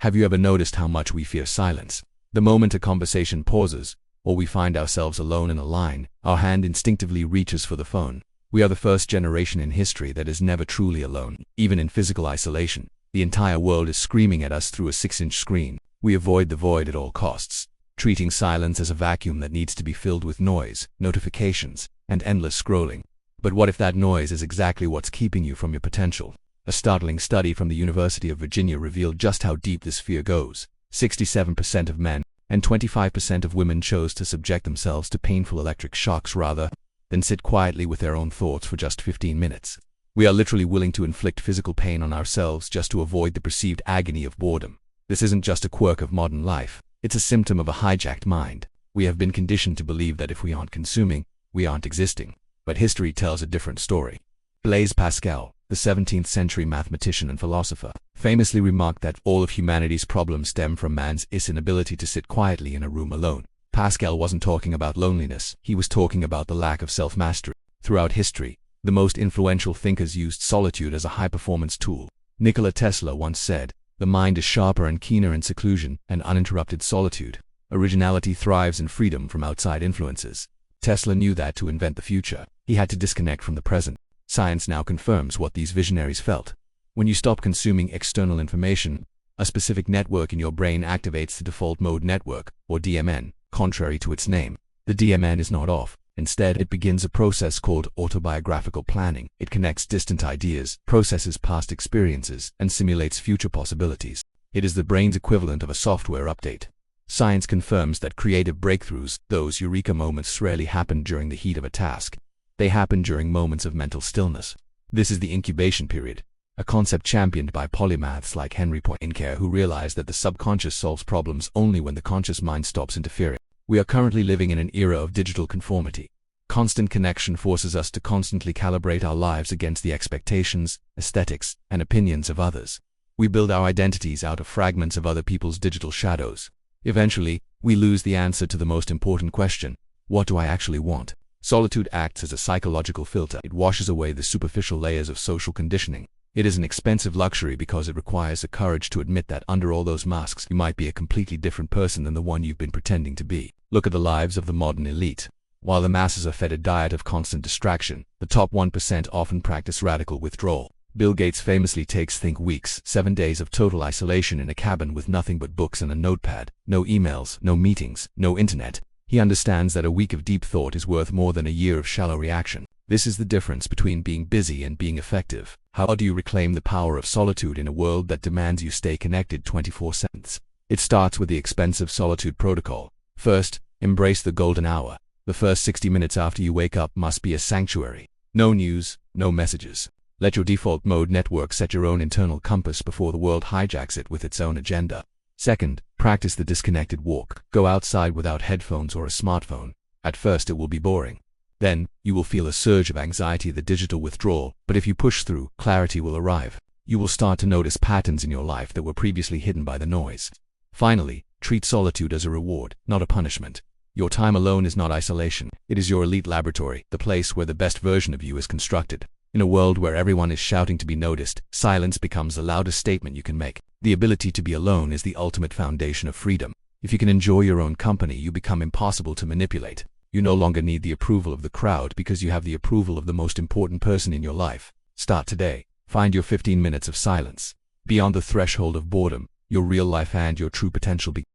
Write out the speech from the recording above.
Have you ever noticed how much we fear silence? The moment a conversation pauses, or we find ourselves alone in a line, our hand instinctively reaches for the phone. We are the first generation in history that is never truly alone, even in physical isolation. The entire world is screaming at us through a 6-inch screen. We avoid the void at all costs, treating silence as a vacuum that needs to be filled with noise, notifications, and endless scrolling. But what if that noise is exactly what's keeping you from your potential? A startling study from the University of Virginia revealed just how deep this fear goes. 67% of men and 25% of women chose to subject themselves to painful electric shocks rather than sit quietly with their own thoughts for just 15 minutes. We are literally willing to inflict physical pain on ourselves just to avoid the perceived agony of boredom. This isn't just a quirk of modern life, it's a symptom of a hijacked mind. We have been conditioned to believe that if we aren't consuming, we aren't existing. But history tells a different story. Blaise Pascal, the 17th century mathematician and philosopher, famously remarked that all of humanity's problems stem from man's inability to sit quietly in a room alone. Pascal wasn't talking about loneliness, he was talking about the lack of self-mastery. Throughout history, the most influential thinkers used solitude as a high-performance tool. Nikola Tesla once said, "The mind is sharper and keener in seclusion and uninterrupted solitude. Originality thrives in freedom from outside influences." Tesla knew that to invent the future, he had to disconnect from the present. Science now confirms what these visionaries felt. When you stop consuming external information, a specific network in your brain activates the default mode network, or DMN, contrary to its name. The DMN is not off. Instead, it begins a process called autobiographical planning. It connects distant ideas, processes past experiences, and simulates future possibilities. It is the brain's equivalent of a software update. Science confirms that creative breakthroughs, those eureka moments, rarely happen during the heat of a task. They happen during moments of mental stillness. This is the incubation period, a concept championed by polymaths like Henry Poincaré, who realized that the subconscious solves problems only when the conscious mind stops interfering. We are currently living in an era of digital conformity. Constant connection forces us to constantly calibrate our lives against the expectations, aesthetics, and opinions of others. We build our identities out of fragments of other people's digital shadows. Eventually, we lose the answer to the most important question: what do I actually want? Solitude acts as a psychological filter. It washes away the superficial layers of social conditioning. It is an expensive luxury because it requires the courage to admit that under all those masks, you might be a completely different person than the one you've been pretending to be. Look at the lives of the modern elite. While the masses are fed a diet of constant distraction, the top 1% often practice radical withdrawal. Bill Gates famously takes weeks, 7 days of total isolation in a cabin with nothing but books and a notepad. No emails, no meetings, no internet. He understands that a week of deep thought is worth more than a year of shallow reaction. This is the difference between being busy and being effective. How do you reclaim the power of solitude in a world that demands you stay connected 24/7? It starts with the expensive solitude protocol. First, embrace the golden hour. The first 60 minutes after you wake up must be a sanctuary. No news, no messages. Let your default mode network set your own internal compass before the world hijacks it with its own agenda. Second, practice the disconnected walk. Go outside without headphones or a smartphone. At first it will be boring. Then, you will feel a surge of anxiety, the digital withdrawal, but if you push through, clarity will arrive. You will start to notice patterns in your life that were previously hidden by the noise. Finally, treat solitude as a reward, not a punishment. Your time alone is not isolation. It is your elite laboratory, the place where the best version of you is constructed. In a world where everyone is shouting to be noticed, silence becomes the loudest statement you can make. The ability to be alone is the ultimate foundation of freedom. If you can enjoy your own company, you become impossible to manipulate. You no longer need the approval of the crowd because you have the approval of the most important person in your life. Start today. Find your 15 minutes of silence. Beyond the threshold of boredom, your real life and your true potential begin.